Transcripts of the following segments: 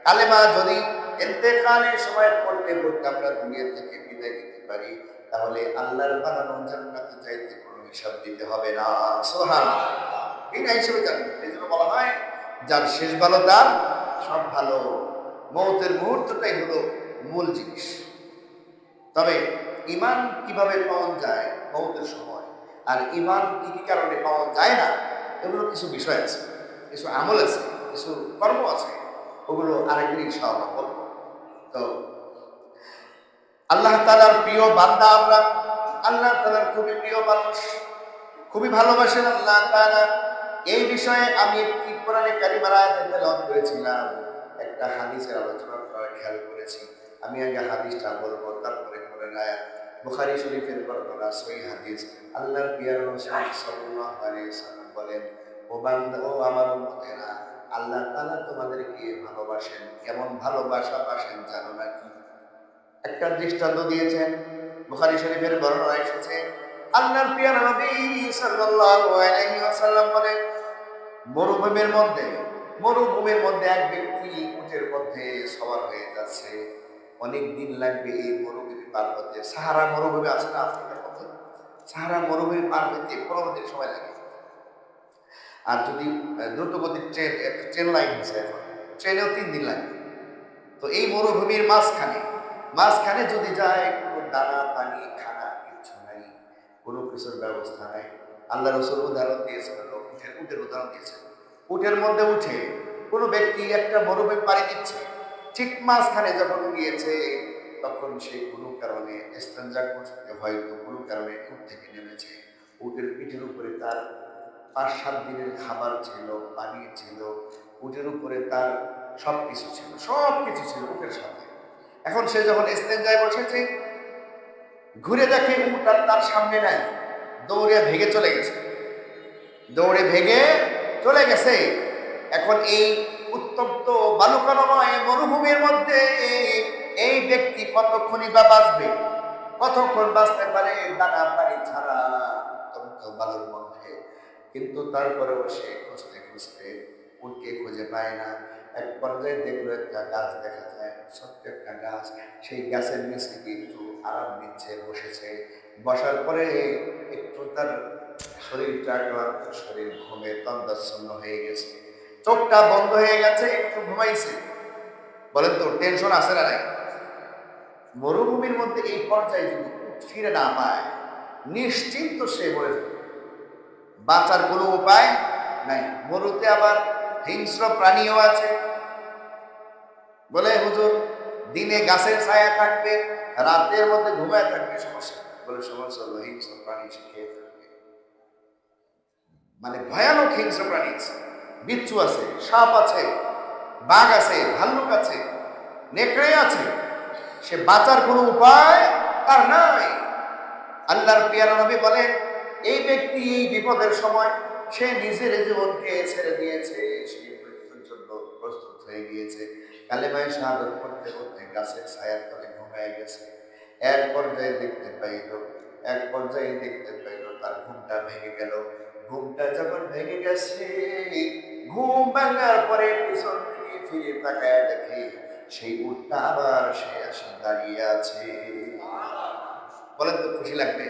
কালেমা যদি ইন্তেকালের সময় পড়তে পড়তে আমরা দুনিয়া থেকে বিদায় নিতে পারি, তাহলে আল্লাহর বানানো জান্নাতে যাইতে কোনো হিসাব দিতে হবে না। সুবহানাল্লাহ। বিনা হিসেবে জান্নাত। এই জন্য বলা হয় যার শেষ ভালো তার সব ভালো। মৌতের মুহূর্তটাই হলো মূল জিনিস। তবে ঈমান কিভাবে পাওয়া যায় মৌতের সময়, আর ঈমান কি কি কারণে পাওয়া যায় না, এগুলো কিছু বিষয় আছে, কিছু আমল আছে, কিছু কর্ম আছে, ওগুলো আরেকদিন ইনশাআল্লাহ বলবো। তো আল্লাহ তাআলার প্রিয় বান্দা আমরা, আল্লাহ তাআলার খুবই প্রিয় মানুষ, খুবই ভালোবাসেন আল্লাহ তাআলা। এই বিষয়ে আমি একটি কোরআনে কারিমার আয়াত তেলাওয়াত করেছিলাম, একটা হাদিসের আলোচনা করা খেয়াল করেছি। আমি আগে হাদিসটা বলবো, তারপরে কোরআন আয়াত। বুখারী শরীফের বর্ণনা, সহিহ হাদিস। আল্লাহর প্রিয় রাসূল সাল্লাল্লাহু আলাইহি ওয়াসাল্লাম বলেন, ও বান্দা, ও আমার উম্মতেরা, আল্লাহ তাআলা তোমাদেরকে ভালোবাসেন। কেমন ভালোবাসা বাসেন জানো নাকি? একটা দৃষ্টান্ত দিয়েছেন, বুখারী শরীফের বর্ণনা এসেছে। আল্লাহর প্রিয় নবী সাল্লাল্লাহু আলাইহি ওয়াসাল্লাম বলেন, মরুভূমির মধ্যে এক ব্যক্তি উটের মধ্যে সওয়ার হয়ে যাচ্ছে। অনেক দিন লাগবে এই মরুভূমি পার হতে। সাহারা মরুভূমি আছে না আফ্রিকার মধ্যে, সাহারা মরুভূমি পার হতে 15 দিন সময় লাগে। আর যদি দ্রুতগতির ট্রেন লাইন হয়েছে এখন, ট্রেনেও 3 দিন লাগে। তো এই মরুভূমির মাঝখানে যদি যায়, কোনো দানা পানি খানা কিছু নাই, কোনো কিছুর ব্যবস্থা নাই। আল্লাহ রাসূল উদাহরণ দিয়েছেন, উটের উদাহরণ দিয়েছেন। উটের মধ্যে উঠে কোনো ব্যক্তি একটা মরুভূমি পাড়ি দিচ্ছে, ঠিক মাঝখানে যখন গিয়েছে, তখন সে কোনো কারণে ইস্তেনজা করতে, হয়তো কোনো কারণে উট থেকে নেমেছে। উটের পিঠের উপরে তার 5-7 দিনের খাবার ছিল, পানি ছিল, উটের উপরে তার সবকিছু ছিল উটের সাথে। এখন সে যখন ইস্তেনজায় বসেছে, ঘুরে দেখে উট আর তার সামনে নাই, দৌড়ে ভেগে চলে গেছে। এখন এই উত্তপ্ত বালুকাময় মরুভূমির মধ্যে এই ব্যক্তি কতক্ষণ বাঁচতে পারে দানা পানি ছাড়া, উত্তপ্ত বালুর মধ্যে। কিন্তু তারপরেও সে খুঁজতে খুঁজতে উটকে খুঁজে পায় না। এক পর্যায়ে দেখলো একটা গাছ দেখা যায়, ছোট্ট একটা গাছ। সেই গাছের নিচে একটু আরাম নিচ্ছে, বসেছে। বসার পরে একটু তার শরীরটা ক্লান্ত, শরীর ঘুমে তন্দ্রাচ্ছন্ন হয়ে গেছে, চোখটা বন্ধ হয়ে গেছে, একটু ঘুমাইছে। বলেন তো টেনশন আছে না নাই? মরুভূমির মধ্যে এই পর্যায়ে যদি ফিরে না পায়, নিশ্চিন্ত সে মরে যাবে, বাঁচার কোনো উপায় নাই। মরুতে আবার হিংস্র প্রাণীও আছে। বলে হুজুর, দিনে গাছের ছায়া থাকবে, রাতের মধ্যে ঘুমায় থাকবে, সমস্যা। বলে সমস্যা হলো হিংস্র প্রাণী সে খেয়ে ফেলবে। মানে ভয়ানক হিংস্র প্রাণী আছে, বিচ্ছু আছে, সাপ আছে, বাঘ আছে, ভাল্লুক আছে, নেকড়ে আছে। সে বাঁচার কোনো উপায় তার নাই। আল্লাহর প্রিয় নবী বলেন, এই ব্যক্তি এই বিপদের সময় সে নিজের জীবনকে ছেড়ে দিয়েছে, সে মৃত্যুর জন্য প্রস্তুত হয়ে গিয়েছে। কালেমায়ে শাহাদাত পড়তে পড়তে গাছের ছায়ার তলে ঘুমিয়ে গেছে। এক পর্যায়ে দেখতে পাইল তার ঘুমটা ভেঙে গেল। ঘুমটা যখন ভেঙে গেছে, ঘুম ভাঙার পরে পিছন দিকে ফিরে তাকায় দেখে সেই উটটা আবার সে আসে দাঁড়িয়ে আছে। বলেন তো খুশি লাগবে?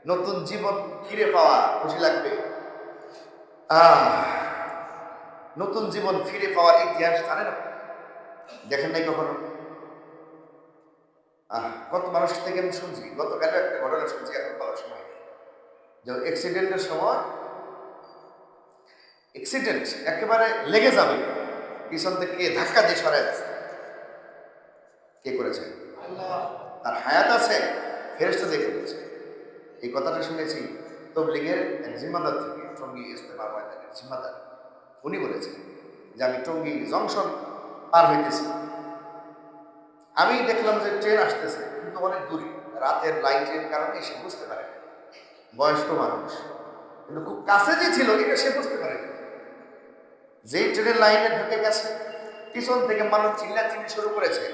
নতুন জীবন ফিরে পাওয়া খুশি লাগবে? আহ নতুন জীবন ফিরে পাওয়ার ইতিহাস জানেন আপনারা? দেখেন নাই কখনো? কত মানুষ থেকে আমি শুনছি, গতকাল একটা ঘটনা শুনছি, এখন বলার সময় নেই। যে অ্যাক্সিডেন্ট একেবারে লেগে যাবে, পিছন থেকে ধাক্কা দিয়ে সরাই দিচ্ছে। কে করেছে? তার হায়াত আছে, ফেরেশতা দিয়ে করেছে। এই কথাটা শুনেছি তবলিগের এক জিম্মাদার থেকে, টঙ্গী ইজতেমা ময়দানের জিম্মাদার। উনি বলেছেন যে আমি টঙ্গী জংশন পার হইতেছি, আমি দেখলাম যে ট্রেন আসতেছে, কিন্তু অনেক দূরে, রাতের লাইটের কারণে সে বুঝতে পারে না। বয়স্ক মানুষ, কিন্তু খুব কাছে যে ছিল এটা সে বুঝতে পারে না। যেই ট্রেনের লাইনে ঢুকে গেছে, পিছন থেকে মানুষ চিল্লাচিল্লি শুরু করেছে।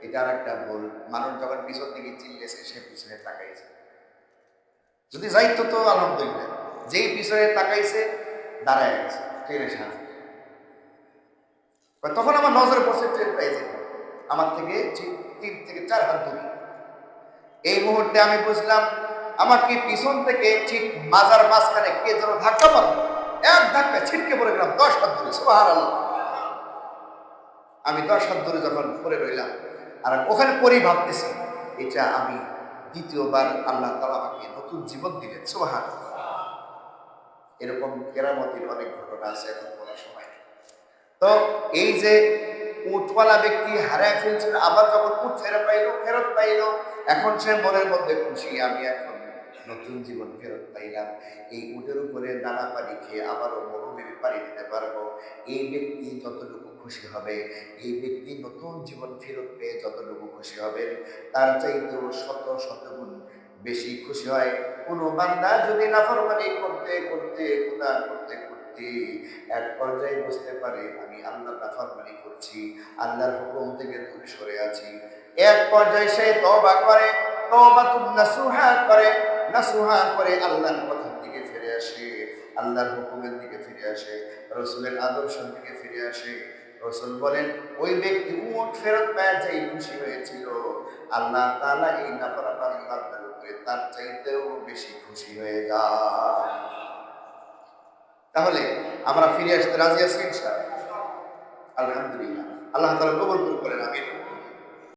এটা আর একটা ভুল। মানুষ যখন পিছন থেকে চিল্লেছে, সে পিছনে তাকাইছে। যদি যাইতো তো আলহামদুলিল্লাহ, যেই পিছনে তাকাইছে দাঁড়ায় গেছে ট্রেনের সাথে। তখন আমার নজরে পড়ছে ট্রেন প্রাইজে আমার থেকে 3 থেকে 4 হাত দূরে। এই মুহূর্তে আমি বুঝলাম আমাকে পিছন থেকে ঠিক মাজার মাঝখানে কে যেন ধাক্কা মারল, এক ধাক্কা ছিটকে পড়ে গেলাম 10 হাত দূরে। সুবহানাল্লাহ। আমি 10 হাত দূরে যখন পড়ে রইলাম, আর ওখানে পরেই ভাবতেছি এটা আমি দ্বিতীয়বার আল্লাহ তাআলা আমাকে নতুন জীবন দিলেন। সুবহানাল্লাহ। এরকম কেরামতির অনেক ঘটনা আছে, এখন বলার সময় নেই। তো এই যে উটওয়ালা ব্যক্তি হারায় ফেলছিল, আবার যখন উট ফেরত পাইলো, এখন সে মনের মধ্যে খুশি, আমি এখন নতুন জীবন ফেরত পাইলাম। এই উটের উপরে দানা পানি খেয়ে আবারও মরুভূমি পাড়ি দিতে পারবো। এই ব্যক্তি যতটুকু খুশি হবে, এই ব্যক্তি নতুন জীবন ফেরত পেয়ে যতটুকু খুশি হবে, তার চাইতেও শত শত গুণ বেশি খুশি হয় কোনো বান্দা যদি নাফরমানি করতে করতে গুনাহ করতে করতে এক পর্যায়ে বুঝতে পারে আমি আল্লাহর নাফরমানি করছি, আল্লাহর হুকুম থেকে দূরে সরে আছি। এক পর্যায়ে সে তওবা করে, তওবাতুন নাসুহা করে আল্লাহর পথের দিকে ফিরে আসে, আল্লাহর হুকুমের দিকে ফিরে আসে, রাসূলের আদর্শের দিকে ফিরে আসে। রাসূল বলেন ওই ব্যক্তি উট ফেরত পেয়ে যেই খুশি হয়েছিল, আল্লাহ তাআলা এই নাফরমান বান্দার উপরে তার চাইতেও বেশি খুশি হয়ে যায়। তাহলে আমরা ফিরে আসতে রাজি আছি ইনশাআল্লাহ? আলহামদুলিল্লাহ। আল্লাহ তাআলা কবুল করুন, আমিন।